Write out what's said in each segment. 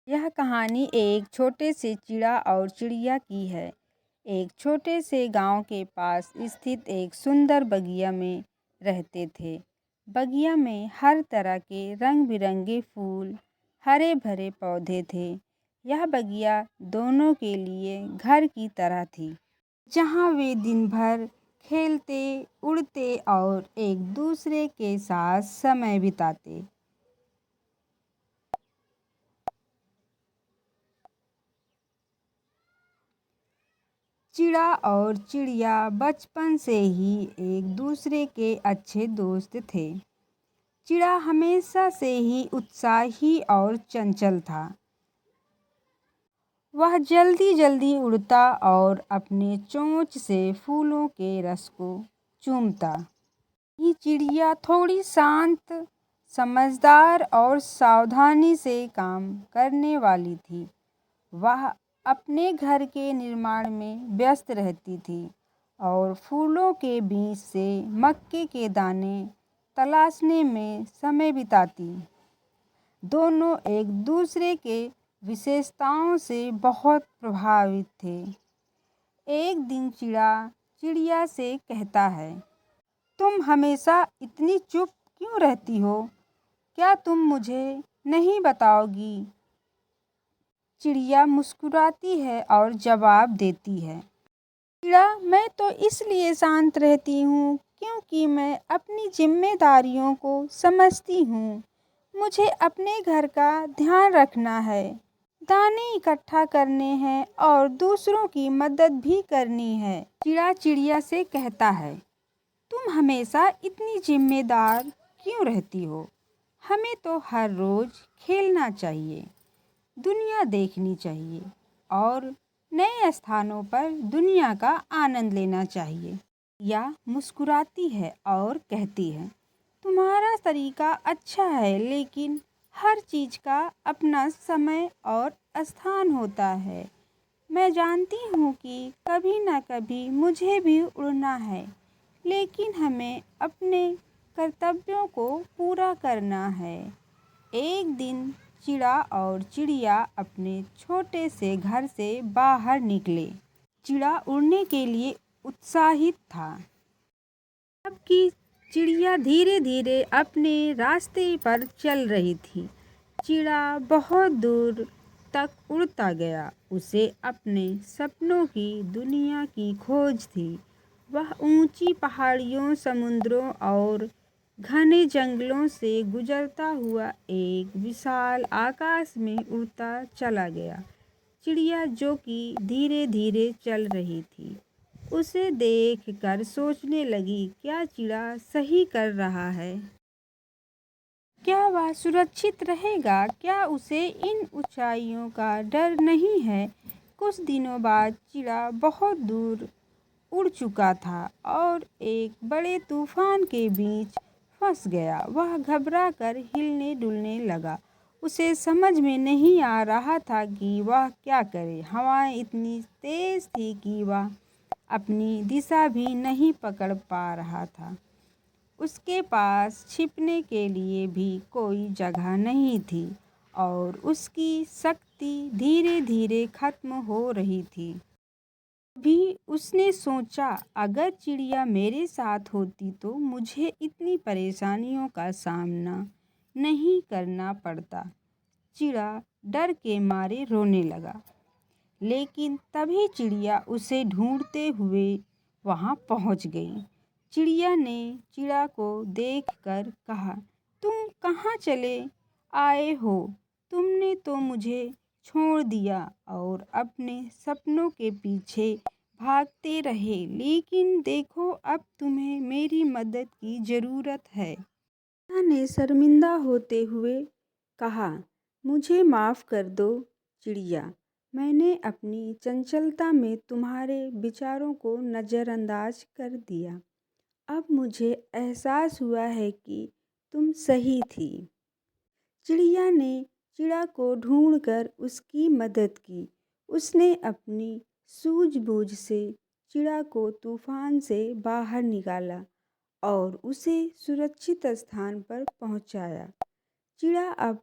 यह कहानी एक छोटे से चिड़ा और चिड़िया की है। एक छोटे से गांव के पास स्थित एक सुंदर बगिया में रहते थे। बगिया में हर तरह के रंग बिरंगे फूल, हरे भरे पौधे थे। यह बगिया दोनों के लिए घर की तरह थी, जहाँ वे दिन भर खेलते, उड़ते और एक दूसरे के साथ समय बिताते। चिड़ा और चिड़िया बचपन से ही एक दूसरे के अच्छे दोस्त थे। चिड़ा हमेशा से ही उत्साही और चंचल था। वह जल्दी जल्दी उड़ता और अपने चोंच से फूलों के रस को चूमता। ये चिड़िया थोड़ी शांत, समझदार और सावधानी से काम करने वाली थी। वह अपने घर के निर्माण में व्यस्त रहती थी और फूलों के बीच से मक्के के दाने तलाशने में समय बिताती। दोनों एक दूसरे के विशेषताओं से बहुत प्रभावित थे। एक दिन चिड़ा चिड़िया से कहता है, तुम हमेशा इतनी चुप क्यों रहती हो? क्या तुम मुझे नहीं बताओगी? चिड़िया मुस्कुराती है और जवाब देती है, चिड़ा, मैं तो इसलिए शांत रहती हूँ क्योंकि मैं अपनी जिम्मेदारियों को समझती हूँ। मुझे अपने घर का ध्यान रखना है, दाने इकट्ठा करने हैं और दूसरों की मदद भी करनी है। चिड़ा चिड़िया से कहता है, तुम हमेशा इतनी जिम्मेदार क्यों रहती हो? हमें तो हर रोज खेलना चाहिए, दुनिया देखनी चाहिए और नए स्थानों पर दुनिया का आनंद लेना चाहिए। या मुस्कुराती है और कहती है, तुम्हारा तरीका अच्छा है, लेकिन हर चीज का अपना समय और स्थान होता है। मैं जानती हूँ कि कभी ना कभी मुझे भी उड़ना है, लेकिन हमें अपने कर्तव्यों को पूरा करना है। एक दिन चिड़ा और चिड़िया अपने छोटे से घर से बाहर निकले। चिड़ा उड़ने के लिए उत्साहित था, जबकि चिड़िया धीरे धीरे अपने रास्ते पर चल रही थी। चिड़ा बहुत दूर तक उड़ता गया। उसे अपने सपनों की दुनिया की खोज थी। वह ऊंची पहाड़ियों, समुद्रों और घने जंगलों से गुजरता हुआ एक विशाल आकाश में उड़ता चला गया। चिड़िया, जो कि धीरे धीरे चल रही थी, उसे देखकर सोचने लगी, क्या चिड़ा सही कर रहा है? क्या वह सुरक्षित रहेगा? क्या उसे इन ऊंचाइयों का डर नहीं है? कुछ दिनों बाद चिड़ा बहुत दूर उड़ चुका था और एक बड़े तूफान के बीच फंस गया। वह घबरा कर हिलने डुलने लगा। उसे समझ में नहीं आ रहा था कि वह क्या करे। हवाएं इतनी तेज थी कि वह अपनी दिशा भी नहीं पकड़ पा रहा था। उसके पास छिपने के लिए भी कोई जगह नहीं थी और उसकी शक्ति धीरे धीरे खत्म हो रही थी। भी उसने सोचा, अगर चिड़िया मेरे साथ होती तो मुझे इतनी परेशानियों का सामना नहीं करना पड़ता। चिड़ा डर के मारे रोने लगा, लेकिन तभी चिड़िया उसे ढूंढते हुए वहां पहुंच गई। चिड़िया ने चिड़ा को देखकर कहा, तुम कहाँ चले आए हो? तुमने तो मुझे छोड़ दिया और अपने सपनों के पीछे भागते रहे, लेकिन देखो अब तुम्हें मेरी मदद की ज़रूरत है। चिड़िया ने शर्मिंदा होते हुए कहा, मुझे माफ़ कर दो चिड़िया, मैंने अपनी चंचलता में तुम्हारे विचारों को नज़रअंदाज कर दिया। अब मुझे एहसास हुआ है कि तुम सही थी। चिड़िया ने चिड़ा को ढूंढकर उसकी मदद की। उसने अपनी सूझबूझ से चिड़ा को तूफान से बाहर निकाला और उसे सुरक्षित स्थान पर पहुंचाया। चिड़ा अब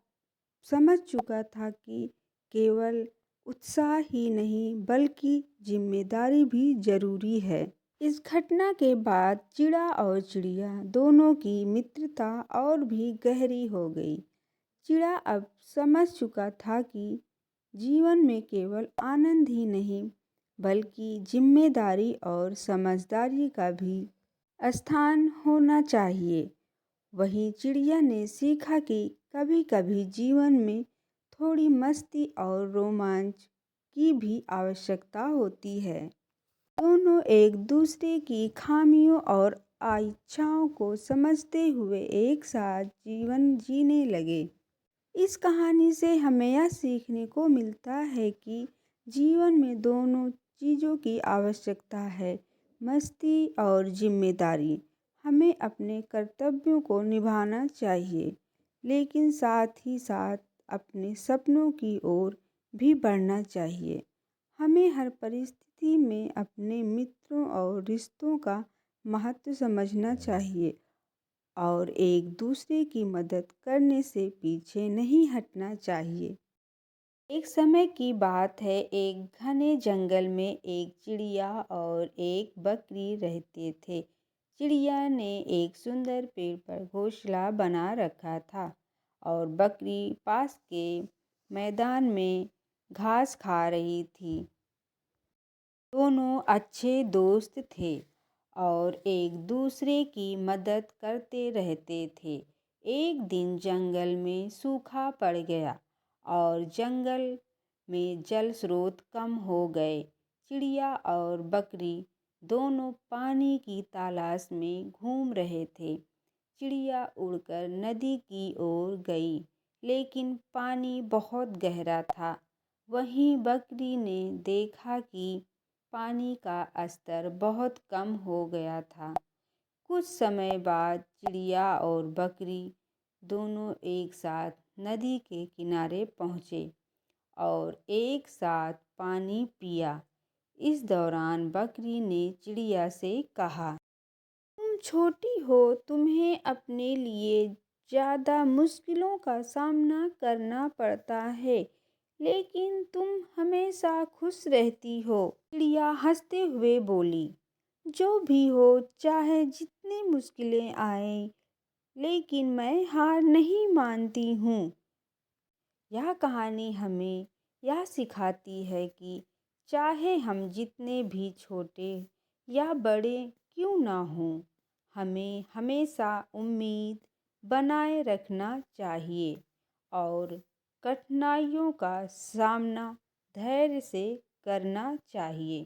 समझ चुका था कि केवल उत्साह ही नहीं बल्कि जिम्मेदारी भी जरूरी है। इस घटना के बाद चिड़ा और चिड़िया दोनों की मित्रता और भी गहरी हो गई। चिड़ा अब समझ चुका था कि जीवन में केवल आनंद ही नहीं बल्कि जिम्मेदारी और समझदारी का भी स्थान होना चाहिए। वहीं चिड़िया ने सीखा कि कभी कभी जीवन में थोड़ी मस्ती और रोमांच की भी आवश्यकता होती है। दोनों एक दूसरे की खामियों और इच्छाओं को समझते हुए एक साथ जीवन जीने लगे। इस कहानी से हमें यह सीखने को मिलता है कि जीवन में दोनों चीज़ों की आवश्यकता है, मस्ती और जिम्मेदारी। हमें अपने कर्तव्यों को निभाना चाहिए, लेकिन साथ ही साथ अपने सपनों की ओर भी बढ़ना चाहिए। हमें हर परिस्थिति में अपने मित्रों और रिश्तों का महत्व समझना चाहिए और एक दूसरे की मदद करने से पीछे नहीं हटना चाहिए। एक समय की बात है, एक घने जंगल में एक चिड़िया और एक बकरी रहते थे। चिड़िया ने एक सुंदर पेड़ पर घोंसला बना रखा था और बकरी पास के मैदान में घास खा रही थी। दोनों अच्छे दोस्त थे और एक दूसरे की मदद करते रहते थे। एक दिन जंगल में सूखा पड़ गया और जंगल में जल स्रोत कम हो गए। चिड़िया और बकरी दोनों पानी की तलाश में घूम रहे थे। चिड़िया उड़कर नदी की ओर गई, लेकिन पानी बहुत गहरा था। वहीं बकरी ने देखा कि पानी का स्तर बहुत कम हो गया था। कुछ समय बाद चिड़िया और बकरी दोनों एक साथ नदी के किनारे पहुँचे और एक साथ पानी पिया। इस दौरान बकरी ने चिड़िया से कहा, तुम छोटी हो, तुम्हें अपने लिए ज़्यादा मुश्किलों का सामना करना पड़ता है, लेकिन तुम हमेशा खुश रहती हो। चिड़िया हंसते हुए बोली, जो भी हो, चाहे जितनी मुश्किलें आए, लेकिन मैं हार नहीं मानती हूँ। यह कहानी हमें यह सिखाती है कि चाहे हम जितने भी छोटे या बड़े क्यों ना हों, हमें हमेशा उम्मीद बनाए रखना चाहिए और कठिनाइयों का सामना धैर्य से करना चाहिए।